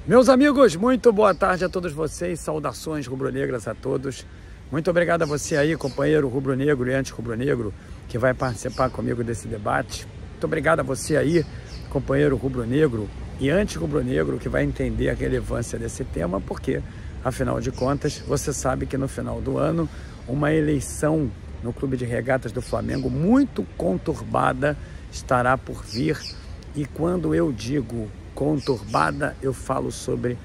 Meus amigos, muito boa tarde a todos vocês, saudações rubro-negras a todos. Muito obrigado a você aí, companheiro rubro-negro e anti-rubro-negro, que vai participar comigo desse debate. Muito obrigado a você aí, companheiro rubro-negro e anti-rubro-negro, que vai entender a relevância desse tema, porque, afinal de contas, você sabe que no final do ano, uma eleição no Clube de Regatas do Flamengo muito conturbada estará por vir. E quando eu digo conturbada, eu falo sobre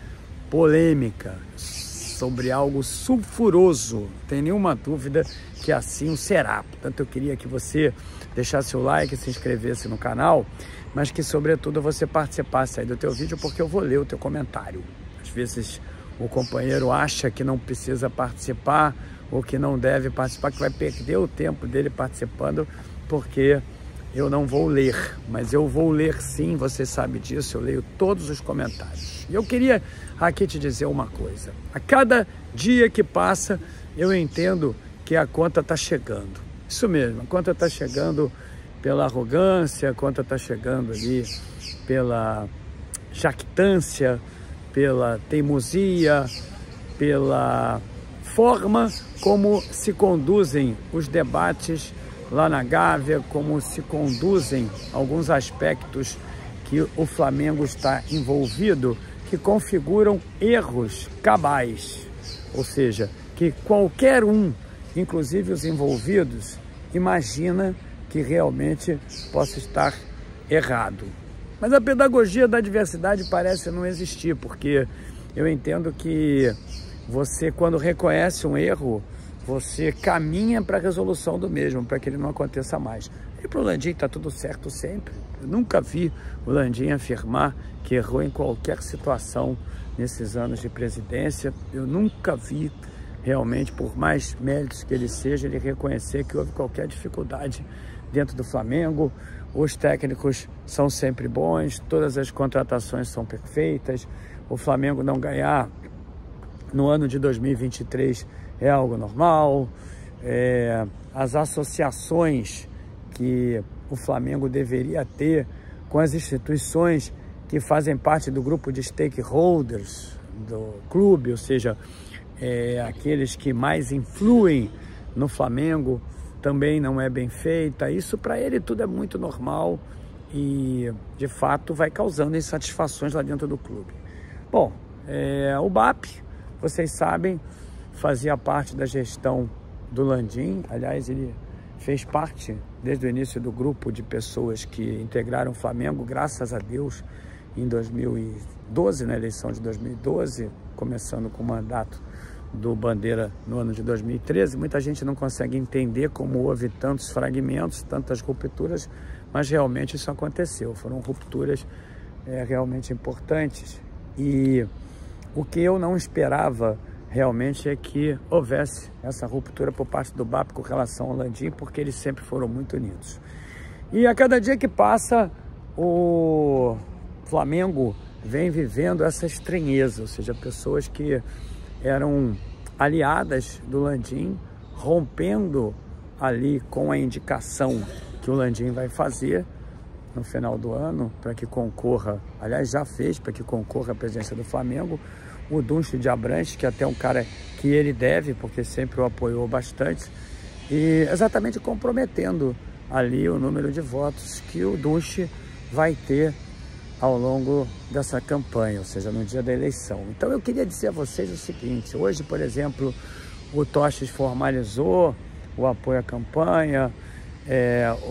polêmica, sobre algo sulfuroso. Não tem nenhuma dúvida que assim o será. Portanto, eu queria que você deixasse o like, se inscrevesse no canal, mas que, sobretudo, você participasse aí do teu vídeo, porque eu vou ler o teu comentário. Às vezes o companheiro acha que não precisa participar ou que não deve participar, que vai perder o tempo dele participando, porque eu não vou ler, mas eu vou ler sim, você sabe disso, eu leio todos os comentários. E eu queria aqui te dizer uma coisa: a cada dia que passa, eu entendo que a conta está chegando. Isso mesmo, a conta está chegando pela arrogância, a conta está chegando ali pela jactância, pela teimosia, pela forma como se conduzem os debates lá na Gávea, como se conduzem alguns aspectos que o Flamengo está envolvido, que configuram erros cabais, ou seja, que qualquer um, inclusive os envolvidos, imagina que realmente possa estar errado. Mas a pedagogia da diversidade parece não existir, porque eu entendo que você, quando reconhece um erro, você caminha para a resolução do mesmo, para que ele não aconteça mais. E para o Landim está tudo certo sempre. Eu nunca vi o Landim afirmar que errou em qualquer situação nesses anos de presidência. Eu nunca vi realmente, por mais méritos que ele seja, ele reconhecer que houve qualquer dificuldade dentro do Flamengo. Os técnicos são sempre bons, todas as contratações são perfeitas. O Flamengo não ganhar no ano de 2023 é algo normal. As associações que o Flamengo deveria ter com as instituições que fazem parte do grupo de stakeholders do clube, ou seja, aqueles que mais influem no Flamengo, também não é bem feita. Isso para ele tudo é muito normal e de fato vai causando insatisfações lá dentro do clube. Bom, o BAP, vocês sabem, fazia parte da gestão do Landim. Aliás, ele fez parte desde o início do grupo de pessoas que integraram o Flamengo, graças a Deus, em 2012, na eleição de 2012, começando com o mandato do Bandeira no ano de 2013. Muita gente não consegue entender como houve tantos fragmentos, tantas rupturas, mas realmente isso aconteceu. Foram rupturas realmente importantes. E o que eu não esperava realmente é que houvesse essa ruptura por parte do BAP com relação ao Landim, porque eles sempre foram muito unidos. E a cada dia que passa, o Flamengo vem vivendo essa estranheza, ou seja, pessoas que eram aliadas do Landim, rompendo ali com a indicação que o Landim vai fazer no final do ano, para que concorra, aliás, já fez, para que concorra à presidência do Flamengo, o Dunche de Abrantes, que é até um cara que ele deve, porque sempre o apoiou bastante, e exatamente comprometendo ali o número de votos que o Dunche vai ter ao longo dessa campanha, ou seja, no dia da eleição. Então eu queria dizer a vocês o seguinte: hoje, por exemplo, o Toches formalizou o apoio à campanha,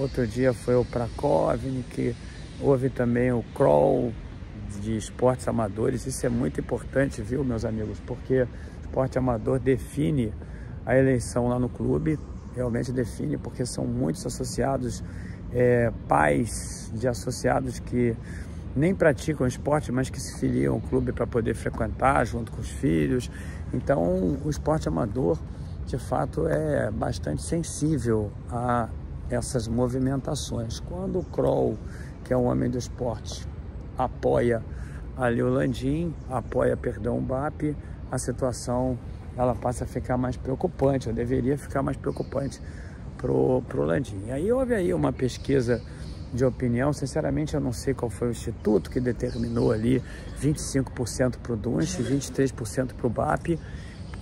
outro dia foi o Prakovnik, houve também o Kroll de esportes amadores. Isso é muito importante, viu, meus amigos, porque o esporte amador define a eleição lá no clube, realmente define, porque são muitos associados, pais de associados que nem praticam esporte, mas que se filiam ao clube para poder frequentar junto com os filhos. Então, o esporte amador, de fato, é bastante sensível a essas movimentações. Quando o Kroll, que é um homem do esporte, apoia ali o Landim, apoia, perdão, o BAP, a situação ela passa a ficar mais preocupante, ou deveria ficar mais preocupante pro Landim. E aí houve aí uma pesquisa de opinião, sinceramente eu não sei qual foi o instituto que determinou ali 25% para o Dunche, 23% para o BAP,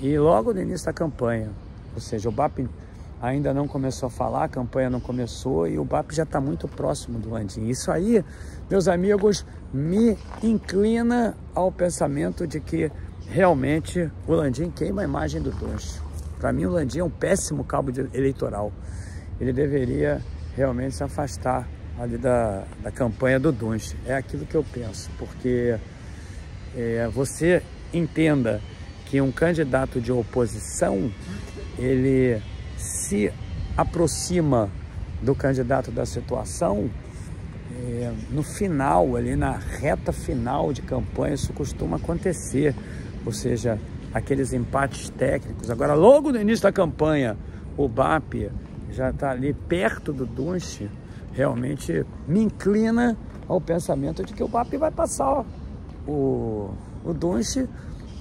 e logo no início da campanha, ou seja, o BAP ainda não começou a falar, a campanha não começou e o BAP já está muito próximo do Landim. Isso aí, meus amigos, me inclina ao pensamento de que realmente o Landim queima a imagem do Dunche. Para mim o Landim é um péssimo cabo eleitoral. Ele deveria realmente se afastar ali da campanha do Dunche. É aquilo que eu penso, porque você entenda que um candidato de oposição, ele se aproxima do candidato da situação no final, ali na reta final de campanha, isso costuma acontecer, ou seja, aqueles empates técnicos. Agora, logo no início da campanha, o BAP já está ali perto do Dunche, realmente me inclina ao pensamento de que o BAP vai passar o Dunche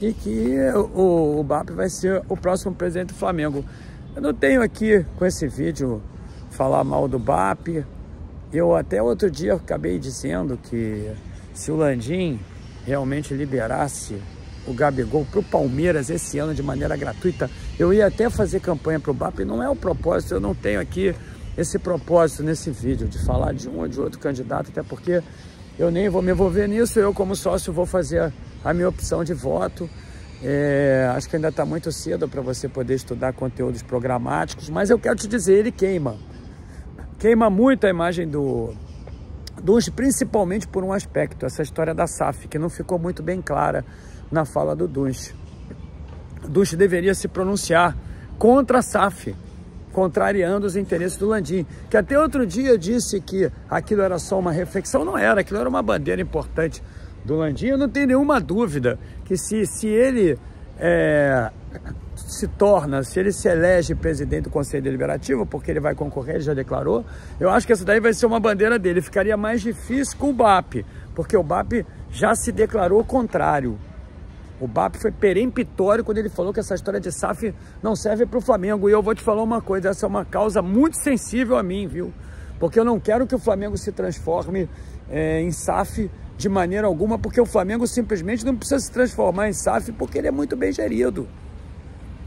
e que o BAP vai ser o próximo presidente do Flamengo. Eu não tenho aqui, com esse vídeo, falar mal do BAP. Eu até outro dia acabei dizendo que se o Landim realmente liberasse o Gabigol para o Palmeiras esse ano de maneira gratuita, eu ia até fazer campanha para o BAP. Não é o propósito, eu não tenho aqui esse propósito nesse vídeo de falar de um ou de outro candidato, até porque eu nem vou me envolver nisso. Eu, como sócio, vou fazer a minha opção de voto. Acho que ainda está muito cedo para você poder estudar conteúdos programáticos, mas eu quero te dizer, ele queima muito a imagem do Dunche, principalmente por um aspecto, essa história da SAF, que não ficou muito bem clara na fala do Dunche. O Dunche deveria se pronunciar contra a SAF, contrariando os interesses do Landim, que até outro dia disse que aquilo era só uma reflexão. Não era, aquilo era uma bandeira importante do Landim. Eu não tenho nenhuma dúvida que se ele se ele se elege presidente do Conselho Deliberativo, porque ele vai concorrer, ele já declarou, eu acho que essa daí vai ser uma bandeira dele. Ficaria mais difícil com o BAP, porque o BAP já se declarou contrário. O BAP foi peremptório quando ele falou que essa história de SAF não serve para o Flamengo. E eu vou te falar uma coisa, essa é uma causa muito sensível a mim, viu? Porque eu não quero que o Flamengo se transforme em SAF de maneira alguma, porque o Flamengo simplesmente não precisa se transformar em SAF porque ele é muito bem gerido.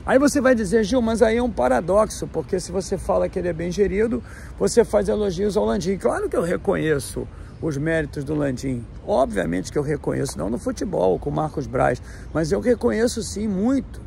Aí você vai dizer, Gil, mas aí é um paradoxo, porque se você fala que ele é bem gerido, você faz elogios ao Landim. Claro que eu reconheço os méritos do Landim, obviamente que eu reconheço, não no futebol, com o Marcos Braz, mas eu reconheço sim muito,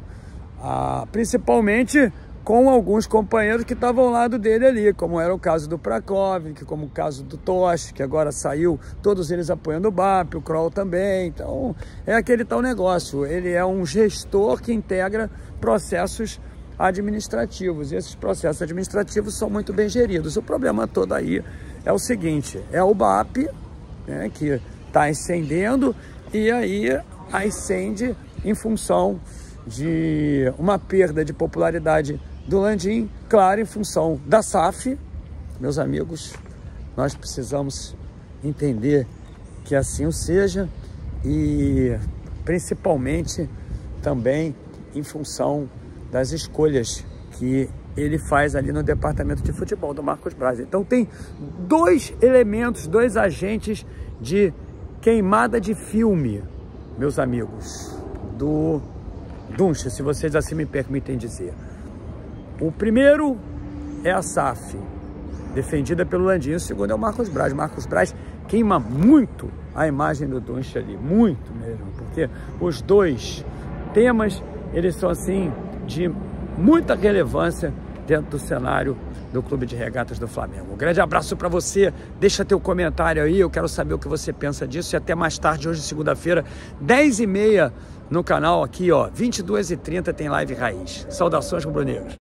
principalmente com alguns companheiros que estavam ao lado dele ali, como era o caso do Prakovic, como o caso do Tosh, que agora saiu, todos eles apoiando o BAP, o Kroll também. Então é aquele tal negócio, ele é um gestor que integra processos administrativos, e esses processos administrativos são muito bem geridos. O problema todo aí é o seguinte, é o BAP, né, que está ascendendo, e aí ascende em função de uma perda de popularidade do Landim, claro, em função da SAF. Meus amigos, nós precisamos entender que assim o seja, e principalmente também em função das escolhas que ele faz ali no departamento de futebol do Marcos Braz. Então tem dois elementos, dois agentes de queimada de filme, meus amigos, do Dunche, se vocês assim me permitem dizer. O primeiro é a SAF, defendida pelo Landim. O segundo é o Marcos Braz. Marcos Braz queima muito a imagem do Dunche ali, muito mesmo, porque os dois temas, eles são assim de muita relevância dentro do cenário do Clube de Regatas do Flamengo. Um grande abraço para você, deixa teu comentário aí, eu quero saber o que você pensa disso, e até mais tarde, hoje segunda-feira, 10h30 no canal aqui, ó, 22h30 tem live raiz. Saudações rubro-negras.